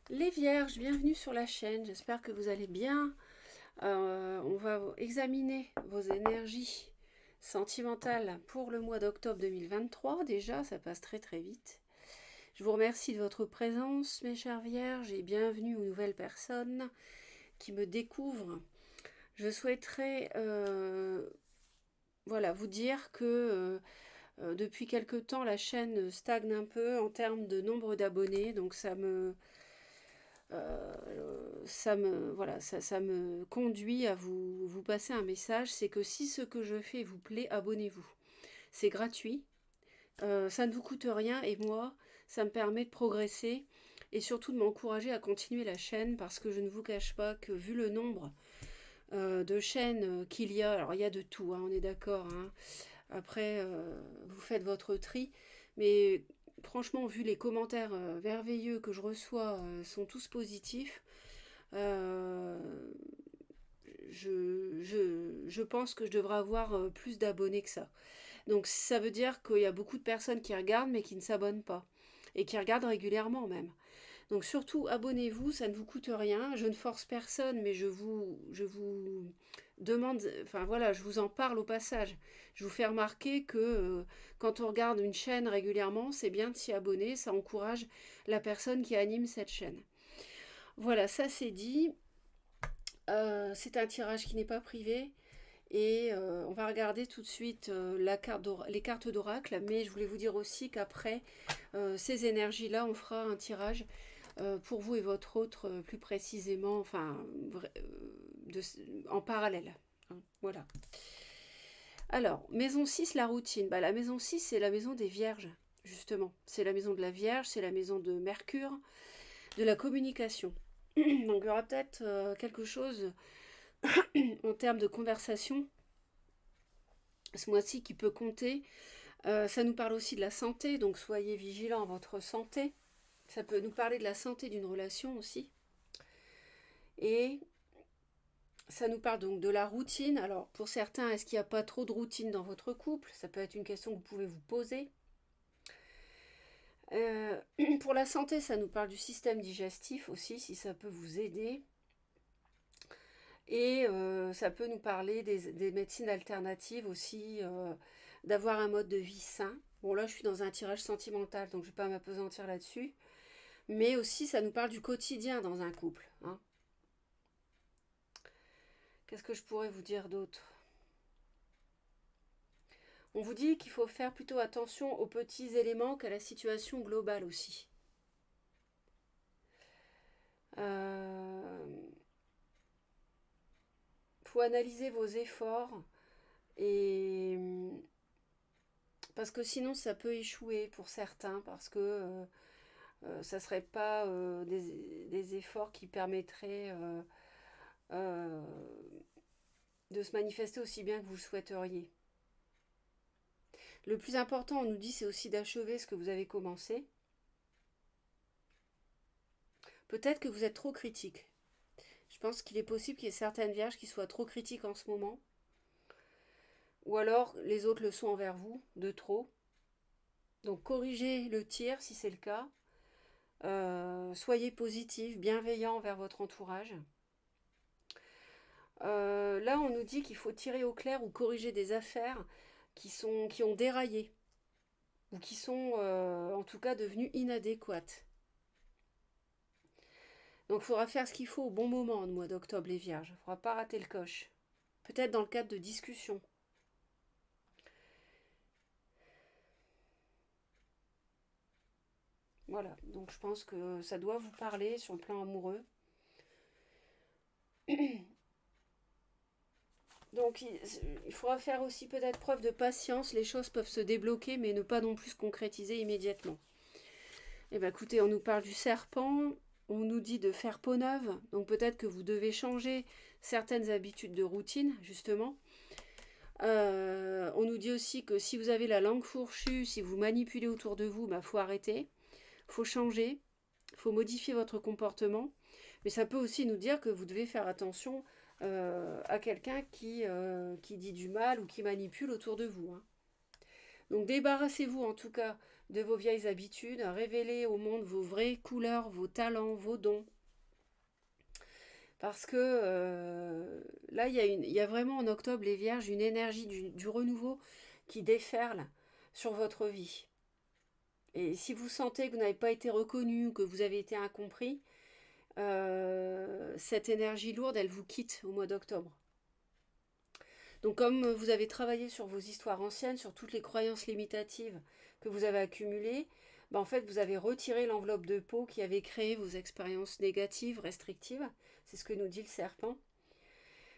Les Vierges, bienvenue sur la chaîne, j'espère que vous allez bien. On va examiner vos énergies sentimentales pour le mois d'octobre 2023. Déjà, ça passe très très vite. Je vous remercie de votre présence, mes chères Vierges, et bienvenue aux nouvelles personnes qui me découvrent. Je souhaiterais voilà, vous dire que depuis quelque temps, la chaîne stagne un peu en termes de nombre d'abonnés, donc ça me conduit à vous passer un message, c'est que si ce que je fais vous plaît, abonnez-vous. C'est gratuit, ça ne vous coûte rien et moi, ça me permet de progresser et surtout de m'encourager à continuer la chaîne parce que je ne vous cache pas que vu le nombre de chaînes qu'il y a, alors il y a de tout, hein, on est d'accord, hein. Après, vous faites votre tri, mais franchement, vu les commentaires merveilleux que je reçois, sont tous positifs. Euh, je pense que je devrais avoir plus d'abonnés que ça. Donc ça veut dire qu'il y a beaucoup de personnes qui regardent mais qui ne s'abonnent pas. Et qui regardent régulièrement même. Donc surtout, abonnez-vous, ça ne vous coûte rien. Je ne force personne, mais je vous demande, enfin voilà, je vous en parle au passage. Je vous fais remarquer que quand on regarde une chaîne régulièrement, c'est bien de s'y abonner, ça encourage la personne qui anime cette chaîne. Voilà, ça c'est dit. C'est un tirage qui n'est pas privé. Et on va regarder tout de suite les cartes d'oracle, mais je voulais vous dire aussi qu'après ces énergies-là, on fera un tirage pour vous et votre autre plus précisément, enfin, de, en parallèle. Hein, voilà. Alors, maison 6, la routine. Bah, la maison 6, c'est la maison des vierges, justement. C'est la maison de la Vierge, c'est la maison de Mercure, de la communication. Donc, il y aura peut-être quelque chose en termes de conversation ce mois-ci qui peut compter. Ça nous parle aussi de la santé, donc soyez vigilants à votre santé. Ça peut nous parler de la santé d'une relation aussi. Et ça nous parle donc de la routine. Alors pour certains, est-ce qu'il n'y a pas trop de routine dans votre couple? Ça peut être une question que vous pouvez vous poser. Euh, pour la santé, ça nous parle du système digestif aussi, si ça peut vous aider. Et ça peut nous parler des médecines alternatives aussi, d'avoir un mode de vie sain. Bon là, je suis dans un tirage sentimental, donc je ne vais pas m'apesantir là-dessus. Mais aussi, ça nous parle du quotidien dans un couple. Hein. Qu'est-ce que je pourrais vous dire d'autre? On vous dit qu'il faut faire plutôt attention aux petits éléments qu'à la situation globale aussi. Faut analyser vos efforts et parce que sinon ça peut échouer pour certains parce que ça serait pas des efforts qui permettraient euh, de se manifester aussi bien que vous le souhaiteriez. Le plus important, on nous dit, c'est aussi d'achever ce que vous avez commencé. Peut-être que vous êtes trop critique. Je pense qu'il est possible qu'il y ait certaines vierges qui soient trop critiques en ce moment. Ou alors les autres le sont envers vous, de trop. Donc corrigez le tir si c'est le cas. Soyez positif, bienveillant envers votre entourage. Là, on nous dit qu'il faut tirer au clair ou corriger des affaires qui ont déraillé ou qui sont en tout cas devenues inadéquates. Donc il faudra faire ce qu'il faut au bon moment au mois d'octobre, les vierges. Il ne faudra pas rater le coche. Peut-être dans le cadre de discussions. Voilà, donc je pense que ça doit vous parler sur le plan amoureux. Donc il faudra faire aussi peut-être preuve de patience. Les choses peuvent se débloquer, mais ne pas non plus se concrétiser immédiatement. Eh bien écoutez, on nous parle du serpent, on nous dit de faire peau neuve, donc peut-être que vous devez changer certaines habitudes de routine, justement. On nous dit aussi que si vous avez la langue fourchue, si vous manipulez autour de vous, bah faut arrêter, faut changer, faut modifier votre comportement. Mais ça peut aussi nous dire que vous devez faire attention à quelqu'un qui dit du mal ou qui manipule autour de vous. Hein. Donc débarrassez-vous en tout cas de vos vieilles habitudes, révéler au monde vos vraies couleurs, vos talents, vos dons. Parce que là, il y a vraiment en octobre, les Vierges, une énergie du renouveau qui déferle sur votre vie. Et si vous sentez que vous n'avez pas été reconnu, que vous avez été incompris, cette énergie lourde, elle vous quitte au mois d'octobre. Donc comme vous avez travaillé sur vos histoires anciennes, sur toutes les croyances limitatives que vous avez accumulées, en fait vous avez retiré l'enveloppe de peau qui avait créé vos expériences négatives, restrictives. C'est ce que nous dit le serpent.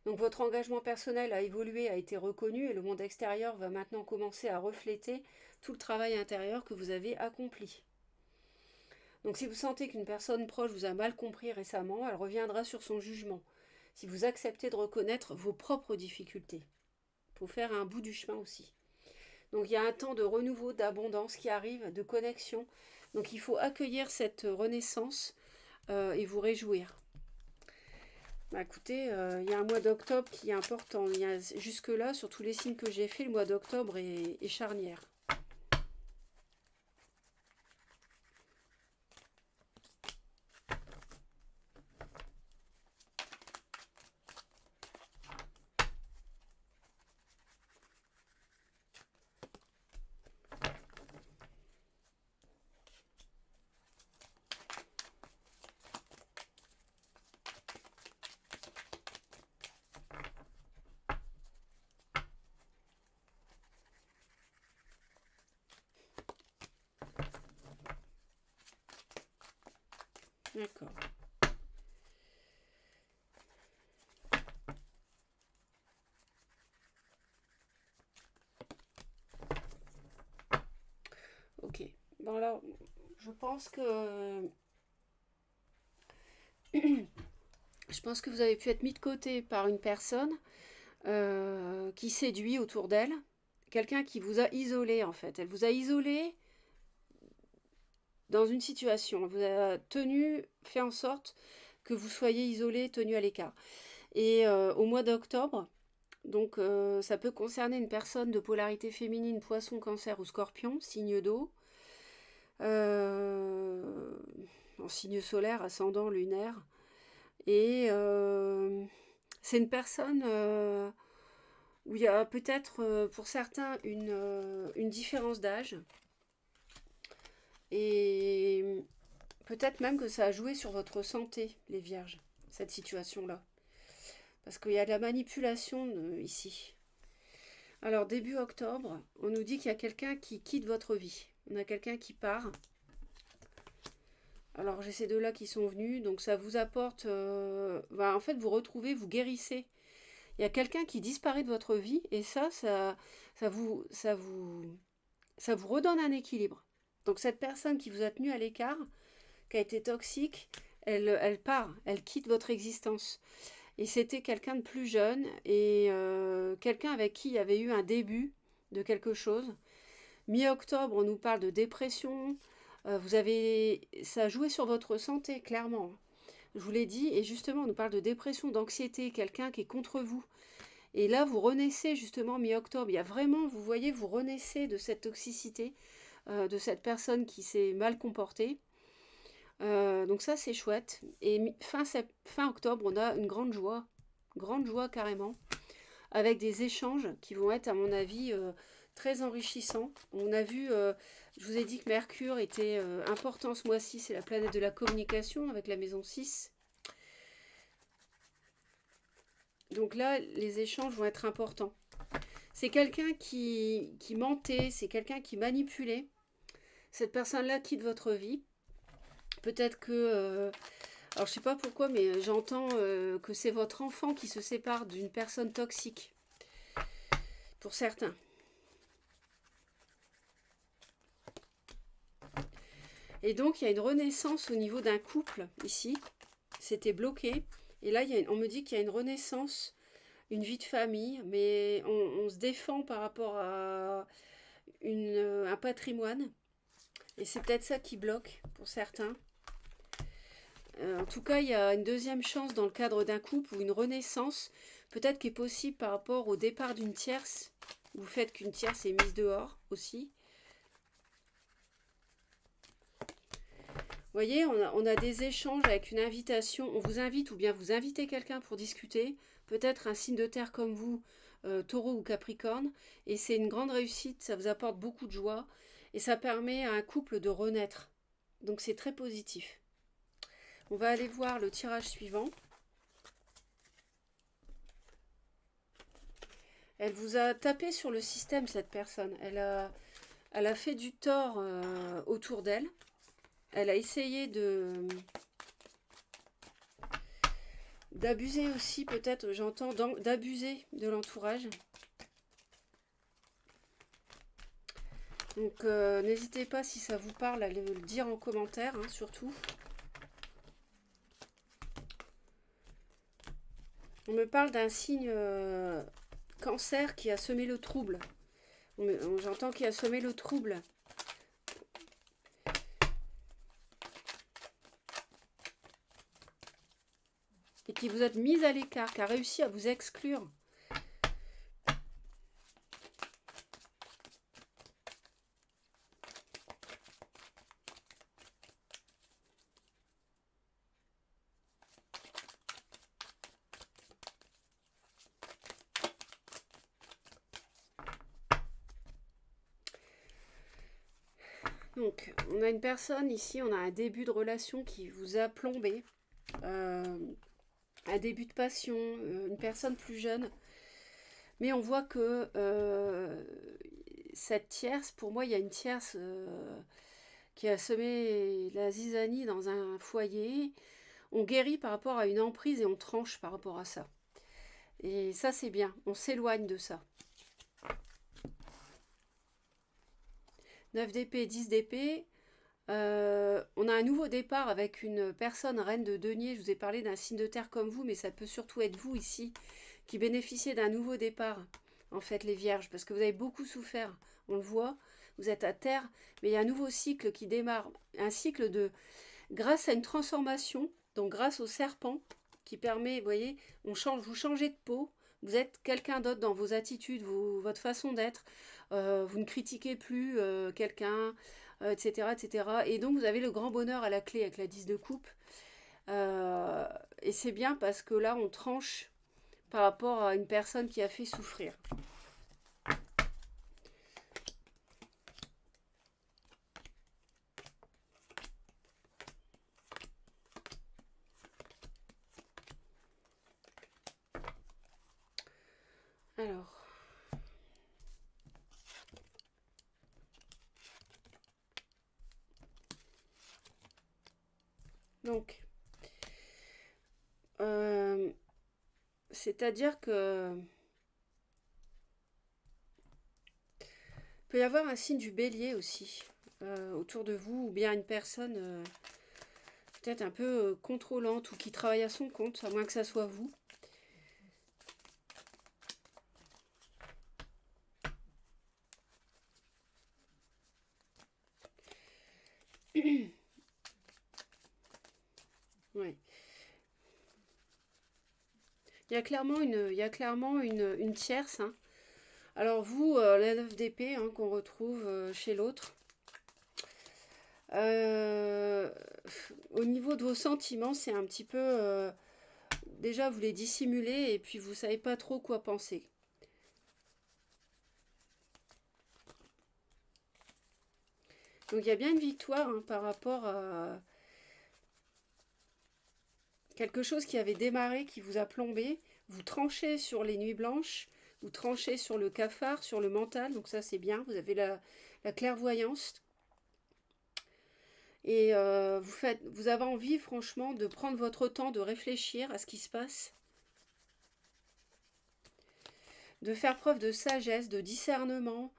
Donc votre engagement personnel a évolué, a été reconnu et le monde extérieur va maintenant commencer à refléter tout le travail intérieur que vous avez accompli. Donc si vous sentez qu'une personne proche vous a mal compris récemment, elle reviendra sur son jugement. Si vous acceptez de reconnaître vos propres difficultés, il faut faire un bout du chemin aussi. Donc il y a un temps de renouveau, d'abondance qui arrive, de connexion. Donc il faut accueillir cette renaissance et vous réjouir. Écoutez, il y a un mois d'octobre qui est important. Jusque-là, sur tous les signes que j'ai fait, le mois d'octobre est charnière. D'accord. Ok. Bon alors, je pense que vous avez pu être mis de côté par une personne qui séduit autour d'elle, quelqu'un qui vous a isolé en fait. Elle vous a isolé dans une situation, elle vous a fait en sorte que vous soyez isolé, tenu à l'écart. Et au mois d'octobre, donc ça peut concerner une personne de polarité féminine, poisson, cancer ou scorpion, signe d'eau, en signe solaire, ascendant, lunaire. Et c'est une personne où il y a peut-être pour certains une différence d'âge. Et peut-être même que ça a joué sur votre santé, les vierges, cette situation-là. Parce qu'il y a de la manipulation ici. Alors, début octobre, on nous dit qu'il y a quelqu'un qui quitte votre vie. On a quelqu'un qui part. Alors, j'ai ces deux-là qui sont venus. Donc, ça vous apporte... en fait, vous retrouvez, vous guérissez. Il y a quelqu'un qui disparaît de votre vie. Et ça vous redonne un équilibre. Donc, cette personne qui vous a tenu à l'écart, qui a été toxique, elle part. Elle quitte votre existence. Et c'était quelqu'un de plus jeune et quelqu'un avec qui il y avait eu un début de quelque chose. Mi-octobre, on nous parle de dépression. Ça a joué sur votre santé, clairement. Je vous l'ai dit. Et justement, on nous parle de dépression, d'anxiété, quelqu'un qui est contre vous. Et là, vous renaissez justement mi-octobre. Il y a vraiment, vous voyez, vous renaissez de cette toxicité, de cette personne qui s'est mal comportée. Donc ça c'est chouette. Et fin octobre, on a une grande joie carrément, avec des échanges qui vont être à mon avis très enrichissants. On a vu, je vous ai dit que Mercure était important ce mois-ci, c'est la planète de la communication avec la maison 6. Donc là, les échanges vont être importants. C'est quelqu'un qui mentait, c'est quelqu'un qui manipulait. Cette personne-là quitte votre vie. Peut-être que... alors je sais pas pourquoi, mais j'entends que c'est votre enfant qui se sépare d'une personne toxique. Pour certains. Et donc il y a une renaissance au niveau d'un couple ici. C'était bloqué. Et là, on me dit qu'il y a une renaissance, une vie de famille, mais on se défend par rapport à un patrimoine. Et c'est peut-être ça qui bloque pour certains. En tout cas, il y a une deuxième chance dans le cadre d'un couple ou une renaissance, peut-être qui est possible par rapport au départ d'une tierce, ou le fait qu'une tierce est mise dehors aussi. voyez, on a des échanges avec une invitation. On vous invite ou bien vous invitez quelqu'un pour discuter. Peut-être un signe de terre comme vous, taureau ou capricorne. Et c'est une grande réussite, ça vous apporte beaucoup de joie. Et ça permet à un couple de renaître. Donc c'est très positif. On va aller voir le tirage suivant. Elle vous a tapé sur le système, cette personne. Elle a fait du tort autour d'elle. Elle a essayé d'abuser aussi, peut-être, j'entends, d'abuser de l'entourage. Donc, n'hésitez pas, si ça vous parle, à le dire en commentaire, hein, surtout. On me parle d'un signe cancer qui a semé le trouble. J'entends qu'il a semé le trouble. Et qui vous a mis à l'écart, qui a réussi à vous exclure. Donc, on a une personne ici, on a un début de relation qui vous a plombé. Un début de passion, une personne plus jeune. Mais on voit que cette tierce, pour moi, il y a une tierce qui a semé la zizanie dans un foyer. On guérit par rapport à une emprise et on tranche par rapport à ça. Et ça, c'est bien. On s'éloigne de ça. 9 d'épée, 10 d'épée. On a un nouveau départ avec une personne reine de denier. Je vous ai parlé d'un signe de terre comme vous, mais ça peut surtout être vous ici qui bénéficiez d'un nouveau départ, en fait, les vierges, parce que vous avez beaucoup souffert, on le voit, vous êtes à terre, mais il y a un nouveau cycle qui démarre, un cycle de, grâce à une transformation, donc grâce au serpent, qui permet, vous voyez, vous changez de peau, vous êtes quelqu'un d'autre dans vos attitudes, votre façon d'être, vous ne critiquez plus quelqu'un, etc., etc. Et donc vous avez le grand bonheur à la clé avec la 10 de coupe. Et c'est bien parce que là, on tranche par rapport à une personne qui a fait souffrir. Alors. Donc. C'est-à-dire que il peut y avoir un signe du bélier aussi autour de vous, ou bien une personne peut-être un peu contrôlante ou qui travaille à son compte, à moins que ça soit vous. Ouais. Il y a clairement une tierce. Hein. Alors vous, la 9 d'épée hein, qu'on retrouve chez l'autre. Au niveau de vos sentiments, c'est un petit peu... déjà, vous les dissimulez et puis vous savez pas trop quoi penser. Donc il y a bien une victoire hein, par rapport à quelque chose qui avait démarré, qui vous a plombé. Vous tranchez sur les nuits blanches, vous tranchez sur le cafard, sur le mental, donc ça c'est bien, vous avez la clairvoyance. Et vous avez envie franchement de prendre votre temps, de réfléchir à ce qui se passe. De faire preuve de sagesse, de discernement.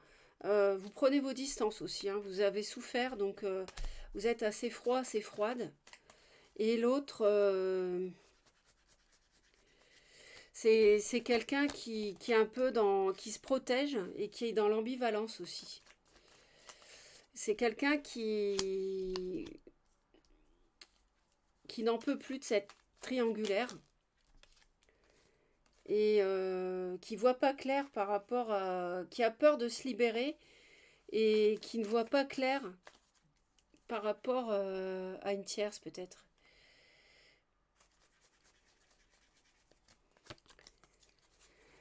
Vous prenez vos distances aussi, hein, vous avez souffert, donc vous êtes assez froid, assez froide. Et l'autre, c'est quelqu'un qui est un peu qui se protège et qui est dans l'ambivalence aussi. C'est quelqu'un qui n'en peut plus de cette triangulaire et qui voit pas clair par rapport à... qui a peur de se libérer et qui ne voit pas clair par rapport à une tierce peut-être.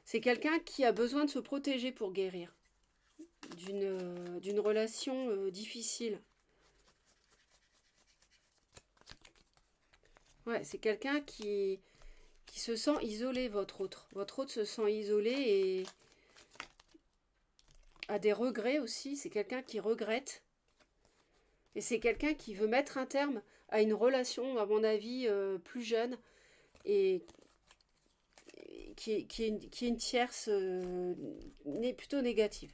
C'est quelqu'un qui a besoin de se protéger pour guérir d'une relation difficile. Ouais, c'est quelqu'un qui se sent isolé, votre autre. Votre autre se sent isolé et a des regrets aussi. C'est quelqu'un qui regrette. Et c'est quelqu'un qui veut mettre un terme à une relation, à mon avis, plus jeune et qui est une tierce plutôt négative.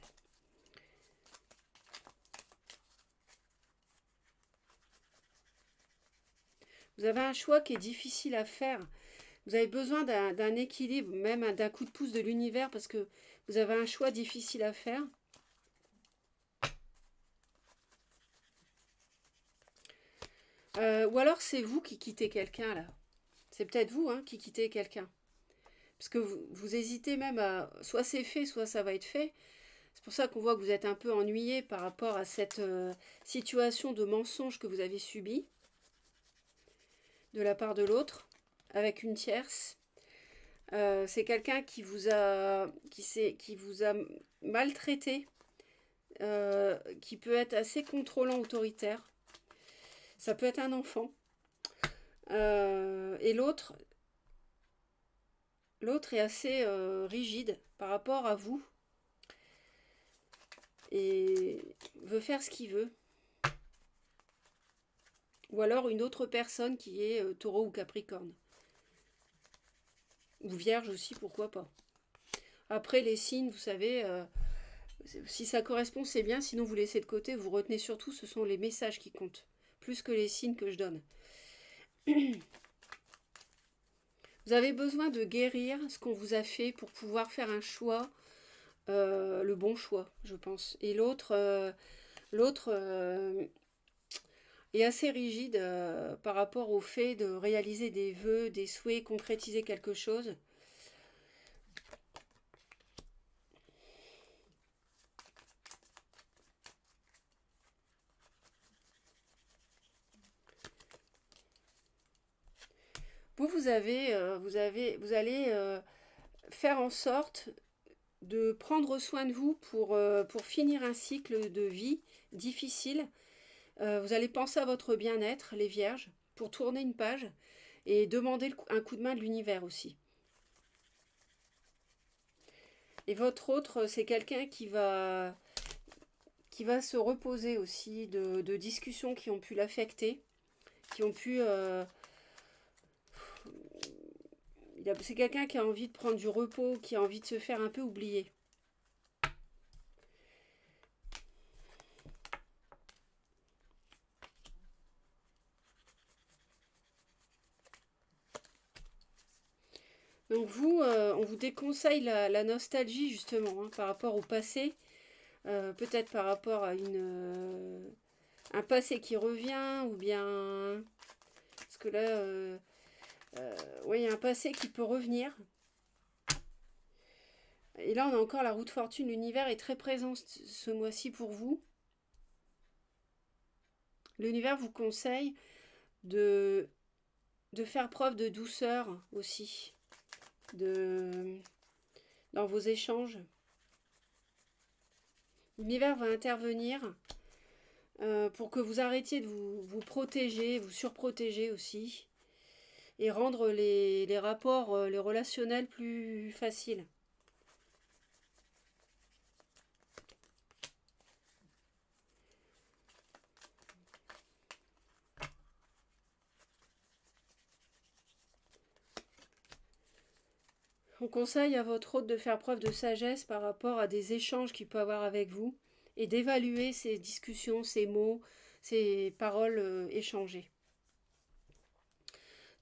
Vous avez un choix qui est difficile à faire. Vous avez besoin d'un équilibre, même d'un coup de pouce de l'univers, parce que vous avez un choix difficile à faire. Ou alors c'est vous qui quittez quelqu'un, là. C'est peut-être vous qui quittez quelqu'un. Parce que vous hésitez même à... Soit c'est fait, soit ça va être fait. C'est pour ça qu'on voit que vous êtes un peu ennuyé par rapport à cette situation de mensonge que vous avez subie de la part de l'autre, avec une tierce. C'est quelqu'un qui vous a maltraité, qui peut être assez contrôlant, autoritaire. Ça peut être un enfant. Et l'autre est assez rigide par rapport à vous et veut faire ce qu'il veut. Ou alors une autre personne qui est taureau ou capricorne. Ou vierge aussi, pourquoi pas. Après, les signes, vous savez, si ça correspond, c'est bien. Sinon, vous laissez de côté. Vous retenez surtout, ce sont les messages qui comptent. Plus que les signes que je donne. Vous avez besoin de guérir ce qu'on vous a fait pour pouvoir faire un choix, le bon choix, je pense. Et l'autre est assez rigide par rapport au fait de réaliser des vœux, des souhaits, concrétiser quelque chose. Vous allez faire en sorte de prendre soin de vous pour finir un cycle de vie difficile. Vous allez penser à votre bien-être, les vierges, pour tourner une page et demander un coup de main de l'univers aussi. Et votre autre, c'est quelqu'un qui va se reposer aussi de discussions qui ont pu l'affecter, qui ont pu... c'est quelqu'un qui a envie de prendre du repos, qui a envie de se faire un peu oublier. Donc vous, on vous déconseille la nostalgie justement par rapport au passé, peut-être par rapport à un passé qui revient ou bien parce que là, oui, il y a un passé qui peut revenir. Et là, on a encore la roue de fortune. L'univers est très présent ce mois-ci pour vous. L'univers vous conseille de faire preuve de douceur aussi dans vos échanges. L'univers va intervenir pour que vous arrêtiez de vous protéger, vous surprotéger aussi, et rendre les rapports, les relationnels plus faciles. On conseille à votre hôte de faire preuve de sagesse par rapport à des échanges qu'il peut avoir avec vous et d'évaluer ces discussions, ces mots, ces paroles échangées.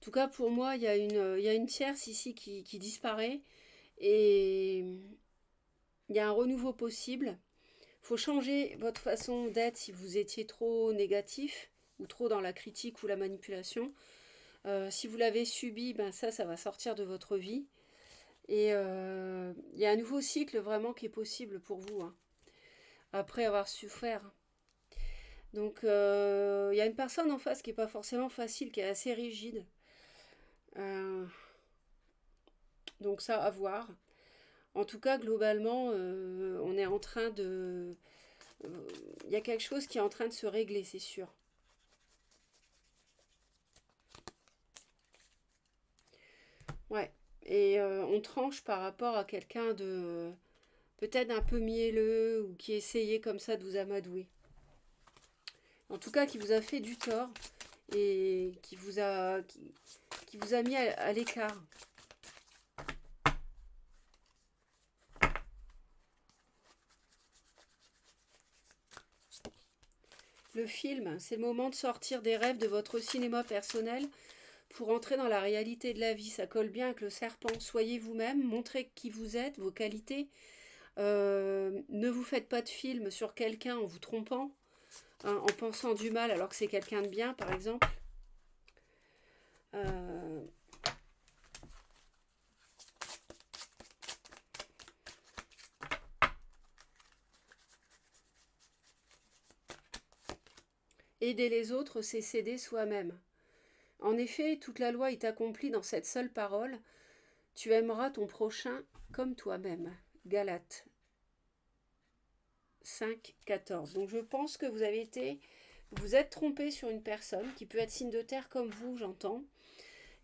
En tout cas, pour moi, il y a une tierce ici qui disparaît et il y a un renouveau possible. Il faut changer votre façon d'être si vous étiez trop négatif ou trop dans la critique ou la manipulation. Si vous l'avez subi, ça va sortir de votre vie. Et il y a un nouveau cycle vraiment qui est possible pour vous, après avoir souffert. Donc, il y a une personne en face qui n'est pas forcément facile, qui est assez rigide. Euh, donc ça, à voir. En tout cas, globalement, on est en train de... Il y a quelque chose qui est en train de se régler, c'est sûr. Ouais. Et on tranche par rapport à quelqu'un de peut-être un peu mielleux ou qui essayait comme ça de vous amadouer. En tout cas, qui vous a fait du tort et qui vous a mis à l'écart. Le film, c'est le moment de sortir des rêves de votre cinéma personnel pour entrer dans la réalité de la vie. Ça colle bien avec le serpent. Soyez vous-même, montrez qui vous êtes, vos qualités. Ne vous faites pas de film sur quelqu'un en vous trompant, hein, en pensant du mal alors que c'est quelqu'un de bien, par exemple. Euh, Aider les autres, c'est s'aider soi-même. En effet, toute la loi est accomplie dans cette seule parole. Tu aimeras ton prochain comme toi-même. Galates 5, 14. Donc je pense que vous êtes trompé sur une personne qui peut être signe de terre comme vous, j'entends.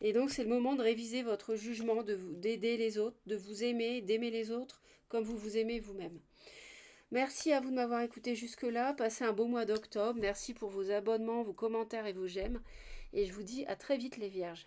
Et donc c'est le moment de réviser votre jugement, d'aider les autres, de vous aimer, d'aimer les autres comme vous vous aimez vous-même. Merci à vous de m'avoir écouté jusque-là. Passez un beau mois d'octobre. Merci pour vos abonnements, vos commentaires et vos j'aime. Et je vous dis à très vite les vierges.